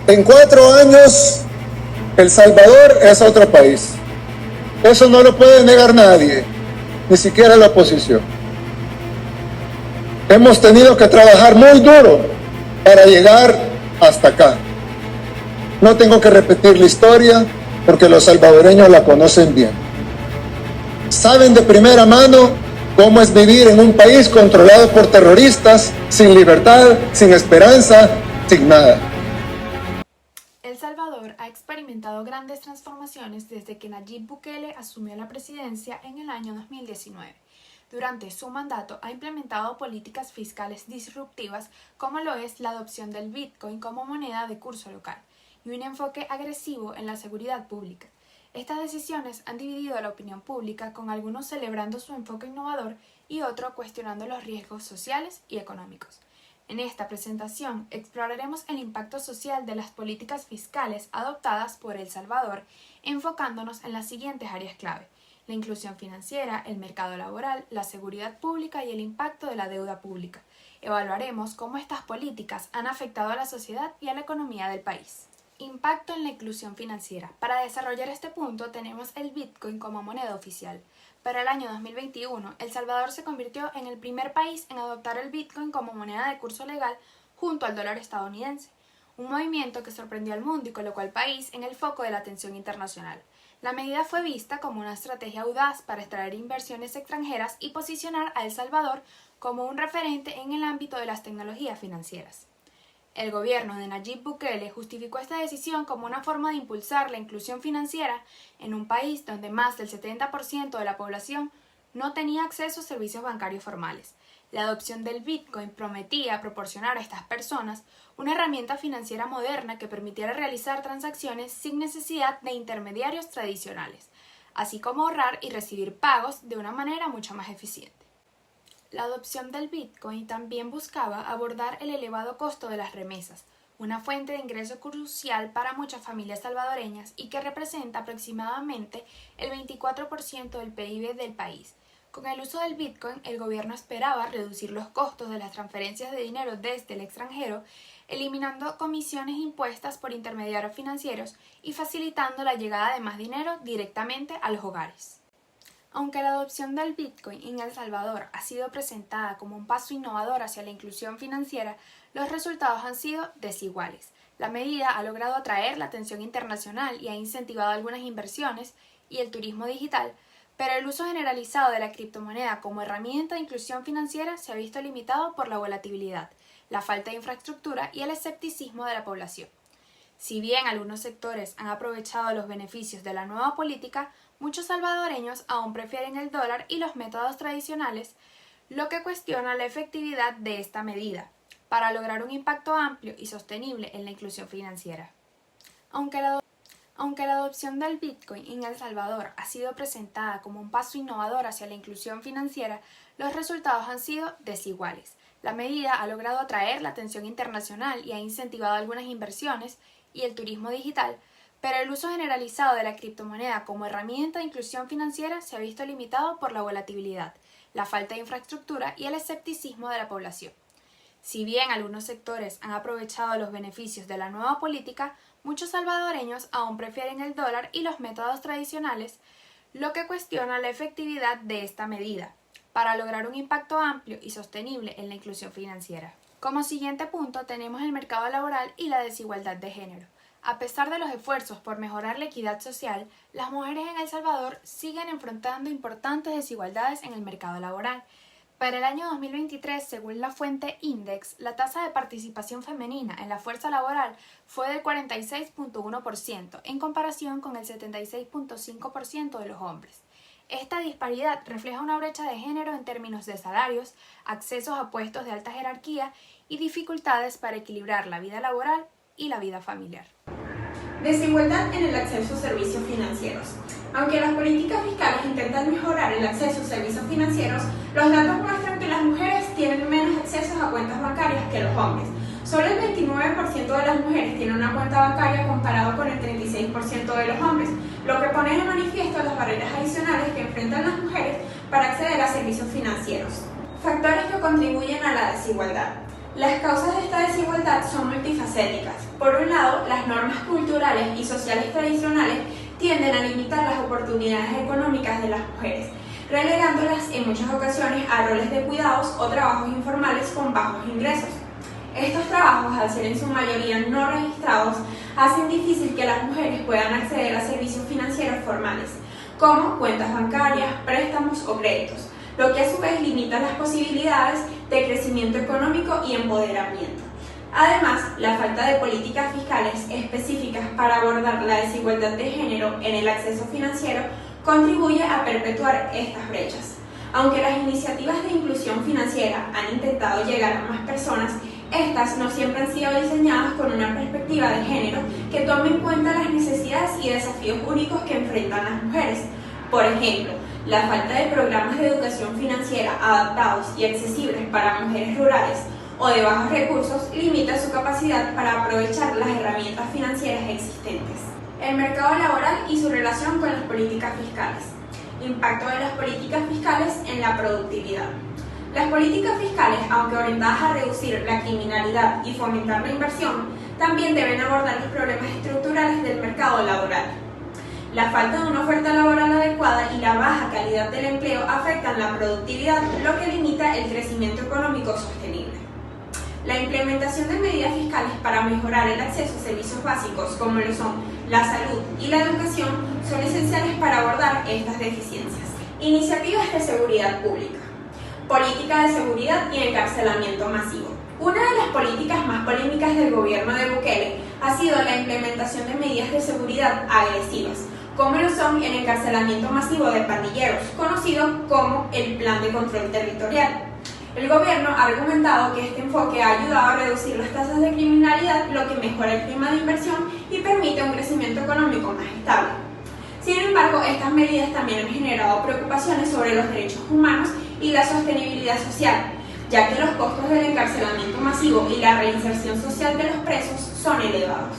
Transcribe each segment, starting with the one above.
En 4 años, El Salvador es otro país. Eso no lo puede negar nadie, ni siquiera la oposición. Hemos tenido que trabajar muy duro para llegar hasta acá. No tengo que repetir la historia porque los salvadoreños la conocen bien. Saben de primera mano cómo es vivir en un país controlado por terroristas, sin libertad, sin esperanza, sin nada. El Salvador ha experimentado grandes transformaciones desde que Nayib Bukele asumió la presidencia en el año 2019. Durante su mandato ha implementado políticas fiscales disruptivas como lo es la adopción del Bitcoin como moneda de curso local y un enfoque agresivo en la seguridad pública. Estas decisiones han dividido a la opinión pública, con algunos celebrando su enfoque innovador y otros cuestionando los riesgos sociales y económicos. En esta presentación exploraremos el impacto social de las políticas fiscales adoptadas por El Salvador, enfocándonos en las siguientes áreas clave: la inclusión financiera, el mercado laboral, la seguridad pública y el impacto de la deuda pública. Evaluaremos cómo estas políticas han afectado a la sociedad y a la economía del país. Impacto en la inclusión financiera. Para desarrollar este punto tenemos el Bitcoin como moneda oficial. Para el año 2021, El Salvador se convirtió en el primer país en adoptar el Bitcoin como moneda de curso legal junto al dólar estadounidense, un movimiento que sorprendió al mundo y colocó al país en el foco de la atención internacional. La medida fue vista como una estrategia audaz para atraer inversiones extranjeras y posicionar a El Salvador como un referente en el ámbito de las tecnologías financieras. El gobierno de Nayib Bukele justificó esta decisión como una forma de impulsar la inclusión financiera en un país donde más del 70% de la población no tenía acceso a servicios bancarios formales. La adopción del Bitcoin prometía proporcionar a estas personas una herramienta financiera moderna que permitiera realizar transacciones sin necesidad de intermediarios tradicionales, así como ahorrar y recibir pagos de una manera mucho más eficiente. La adopción del Bitcoin también buscaba abordar el elevado costo de las remesas, una fuente de ingreso crucial para muchas familias salvadoreñas y que representa aproximadamente el 24% del PIB del país. Con el uso del Bitcoin, el gobierno esperaba reducir los costos de las transferencias de dinero desde el extranjero, eliminando comisiones impuestas por intermediarios financieros y facilitando la llegada de más dinero directamente a los hogares. Aunque la adopción del Bitcoin en El Salvador ha sido presentada como un paso innovador hacia la inclusión financiera, los resultados han sido desiguales. La medida ha logrado atraer la atención internacional y ha incentivado algunas inversiones y el turismo digital, pero el uso generalizado de la criptomoneda como herramienta de inclusión financiera se ha visto limitado por la volatilidad, la falta de infraestructura y el escepticismo de la población. Si bien algunos sectores han aprovechado los beneficios de la nueva política, muchos salvadoreños aún prefieren el dólar y los métodos tradicionales, lo que cuestiona la efectividad de esta medida para lograr un impacto amplio y sostenible en la inclusión financiera. Aunque la adopción del Bitcoin en El Salvador ha sido presentada como un paso innovador hacia la inclusión financiera, los resultados han sido desiguales. La medida ha logrado atraer la atención internacional y ha incentivado algunas inversiones y el turismo digital, pero el uso generalizado de la criptomoneda como herramienta de inclusión financiera se ha visto limitado por la volatilidad, la falta de infraestructura y el escepticismo de la población. Si bien algunos sectores han aprovechado los beneficios de la nueva política, muchos salvadoreños aún prefieren el dólar y los métodos tradicionales, lo que cuestiona la efectividad de esta medida para lograr un impacto amplio y sostenible en la inclusión financiera. Como siguiente punto tenemos el mercado laboral y la desigualdad de género. A pesar de los esfuerzos por mejorar la equidad social, las mujeres en El Salvador siguen enfrentando importantes desigualdades en el mercado laboral. Para el año 2023, según la fuente Index, la tasa de participación femenina en la fuerza laboral fue del 46.1% en comparación con el 76.5% de los hombres. Esta disparidad refleja una brecha de género en términos de salarios, accesos a puestos de alta jerarquía y dificultades para equilibrar la vida laboral y la vida familiar. Desigualdad en el acceso a servicios financieros. Aunque las políticas fiscales intentan mejorar el acceso a servicios financieros, los datos muestran que las mujeres tienen menos accesos a cuentas bancarias que los hombres. Solo el 29% de las mujeres tienen una cuenta bancaria comparado con el 36% de los hombres, lo que pone de manifiesto las barreras adicionales que enfrentan las mujeres para acceder a servicios financieros. Factores que contribuyen a la desigualdad. Las causas de esta desigualdad son multifacéticas. Por un lado, las normas culturales y sociales tradicionales tienden a limitar las oportunidades económicas de las mujeres, relegándolas en muchas ocasiones a roles de cuidados o trabajos informales con bajos ingresos. Estos trabajos, al ser en su mayoría no registrados, hacen difícil que las mujeres puedan acceder a servicios financieros formales, como cuentas bancarias, préstamos o créditos, lo que a su vez limita las posibilidades de crecimiento económico y empoderamiento. Además, la falta de políticas fiscales específicas para abordar la desigualdad de género en el acceso financiero contribuye a perpetuar estas brechas. Aunque las iniciativas de inclusión financiera han intentado llegar a más personas, estas no siempre han sido diseñadas con una perspectiva de género que tome en cuenta las necesidades y desafíos únicos que enfrentan las mujeres. Por ejemplo, la falta de programas de educación financiera adaptados y accesibles para mujeres rurales o de bajos recursos limita su capacidad para aprovechar las herramientas financieras existentes. El mercado laboral y su relación con las políticas fiscales. Impacto de las políticas fiscales en la productividad. Las políticas fiscales, aunque orientadas a reducir la criminalidad y fomentar la inversión, también deben abordar los problemas estructurales del mercado laboral. La falta de una oferta laboral adecuada y la baja calidad del empleo afectan la productividad, lo que limita el crecimiento económico sostenible. La implementación de medidas fiscales para mejorar el acceso a servicios básicos, como lo son la salud y la educación, son esenciales para abordar estas deficiencias. Iniciativas de seguridad pública. Política de seguridad y encarcelamiento masivo. Una de las políticas más polémicas del gobierno de Bukele ha sido la implementación de medidas de seguridad agresivas, como lo son el encarcelamiento masivo de pandilleros, conocido como el Plan de Control Territorial. El gobierno ha argumentado que este enfoque ha ayudado a reducir las tasas de criminalidad, lo que mejora el clima de inversión y permite un crecimiento económico más estable. Sin embargo, estas medidas también han generado preocupaciones sobre los derechos humanos y la sostenibilidad social, ya que los costos del encarcelamiento masivo y la reinserción social de los presos son elevados.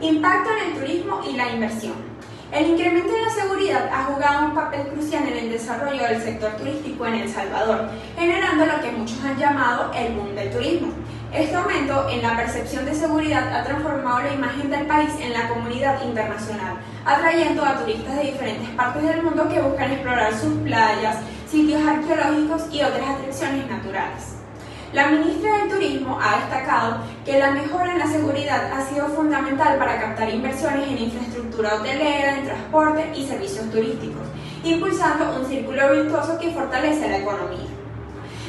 Impacto en el turismo y la inversión. El incremento en la seguridad ha jugado un papel crucial en el desarrollo del sector turístico en El Salvador, generando lo que muchos han llamado el boom del turismo. Este aumento en la percepción de seguridad ha transformado la imagen del país en la comunidad internacional, atrayendo a turistas de diferentes partes del mundo que buscan explorar sus playas, sitios arqueológicos y otras atracciones naturales. La ministra del Turismo ha destacado que la mejora en la seguridad ha sido fundamental para captar inversiones en infraestructura hotelera, en transporte y servicios turísticos, impulsando un círculo virtuoso que fortalece la economía.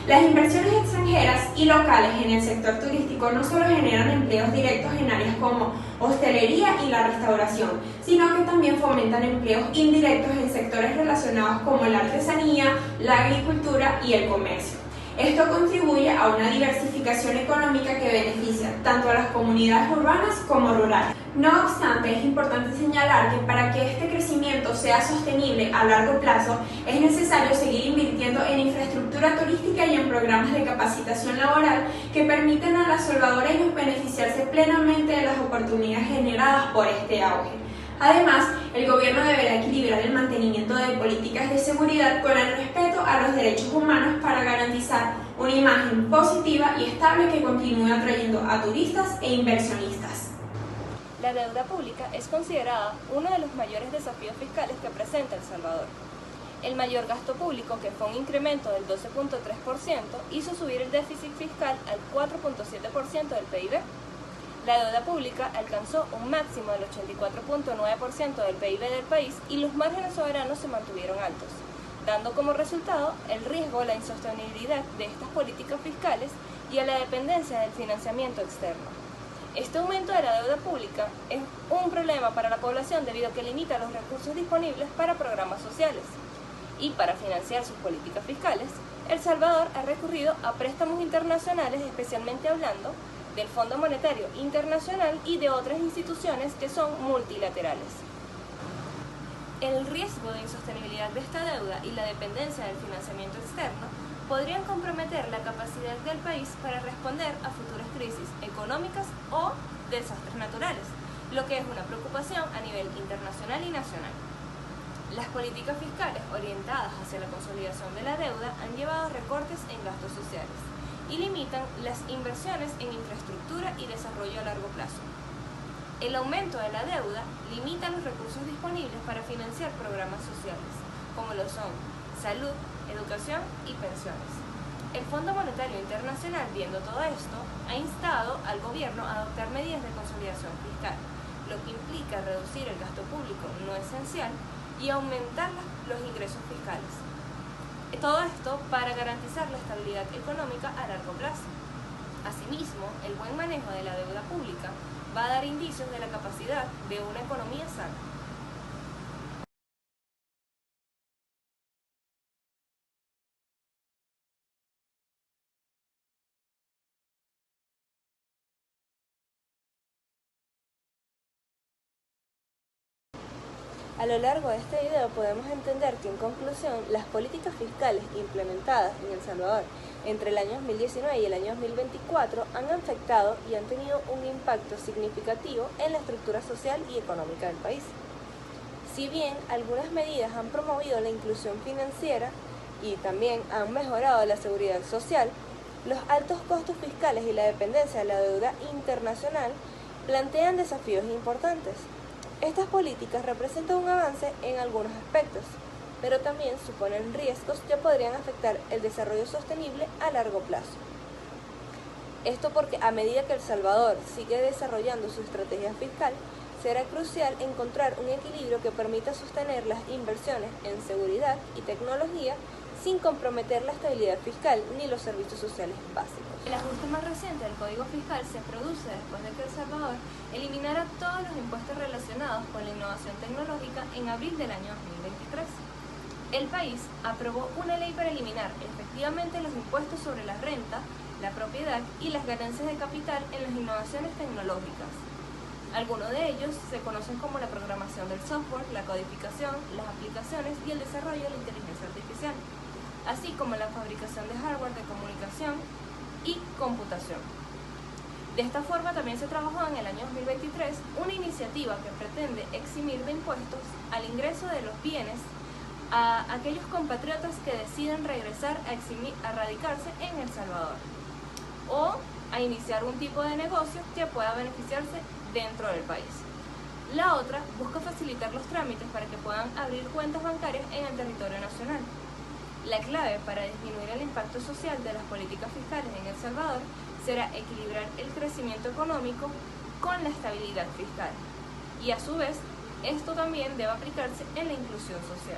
Las inversiones extranjeras y locales en el sector turístico no solo generan empleos directos en áreas como hostelería y la restauración, sino que también fomentan empleos indirectos en sectores relacionados como la artesanía, la agricultura y el comercio. Esto contribuye a una diversificación económica que beneficia tanto a las comunidades urbanas como rurales. No obstante, es importante señalar que para que este crecimiento sea sostenible a largo plazo, es necesario seguir invirtiendo en infraestructura turística y en programas de capacitación laboral que permiten a los salvadoreños beneficiarse plenamente de las oportunidades generadas por este auge. Además, el gobierno deberá equilibrar el mantenimiento de políticas de seguridad con el respeto a los derechos humanos para garantizar una imagen positiva y estable que continúe atrayendo a turistas e inversionistas. La deuda pública es considerada uno de los mayores desafíos fiscales que presenta El Salvador. El mayor gasto público, que fue un incremento del 12.3%, hizo subir el déficit fiscal al 4.7% del PIB. La deuda pública alcanzó un máximo del 84.9% del PIB del país y los márgenes soberanos se mantuvieron altos, dando como resultado el riesgo a la insostenibilidad de estas políticas fiscales y a la dependencia del financiamiento externo. Este aumento de la deuda pública es un problema para la población debido a que limita los recursos disponibles para programas sociales. Y para financiar sus políticas fiscales, El Salvador ha recurrido a préstamos internacionales, especialmente hablando del Fondo Monetario Internacional y de otras instituciones que son multilaterales. El riesgo de insostenibilidad de esta deuda y la dependencia del financiamiento externo podrían comprometer la capacidad del país para responder a futuras crisis económicas o desastres naturales, lo que es una preocupación a nivel internacional y nacional. Las políticas fiscales orientadas hacia la consolidación de la deuda han llevado a recortes en gastos sociales y limitan las inversiones en infraestructura y desarrollo a largo plazo. El aumento de la deuda limita los recursos disponibles para financiar programas sociales, como lo son salud, educación y pensiones. El Fondo Monetario Internacional, viendo todo esto, ha instado al gobierno a adoptar medidas de consolidación fiscal, lo que implica reducir el gasto público no esencial y aumentar los ingresos fiscales. Todo esto para garantizar la estabilidad económica a largo plazo. Asimismo, el buen manejo de la deuda pública va a dar indicios de la capacidad de una economía sana. A lo largo de este video podemos entender que, en conclusión, las políticas fiscales implementadas en El Salvador entre el año 2019 y el año 2024 han afectado y han tenido un impacto significativo en la estructura social y económica del país. Si bien algunas medidas han promovido la inclusión financiera y también han mejorado la seguridad social, los altos costos fiscales y la dependencia de la deuda internacional plantean desafíos importantes. Estas políticas representan un avance en algunos aspectos, pero también suponen riesgos que podrían afectar el desarrollo sostenible a largo plazo. Esto porque a medida que El Salvador sigue desarrollando su estrategia fiscal, será crucial encontrar un equilibrio que permita sostener las inversiones en seguridad y tecnología sin comprometer la estabilidad fiscal ni los servicios sociales básicos. El ajuste más reciente del Código Fiscal se produce después de que El Salvador eliminara todos los impuestos relacionados con la innovación tecnológica en abril del año 2023. El país aprobó una ley para eliminar efectivamente los impuestos sobre la renta, la propiedad y las ganancias de capital en las innovaciones tecnológicas. Algunos de ellos se conocen como la programación del software, la codificación, las aplicaciones y el desarrollo de la inteligencia artificial, así como la fabricación de hardware de comunicación y computación. De esta forma también se trabajó en el año 2023 una iniciativa que pretende eximir de impuestos al ingreso de los bienes a aquellos compatriotas que deciden regresar a radicarse en El Salvador o a iniciar un tipo de negocio que pueda beneficiarse dentro del país. La otra busca facilitar los trámites para que puedan abrir cuentas bancarias en el territorio nacional. La clave para disminuir el impacto social de las políticas fiscales en El Salvador será equilibrar el crecimiento económico con la estabilidad fiscal. Y a su vez, esto también debe aplicarse en la inclusión social.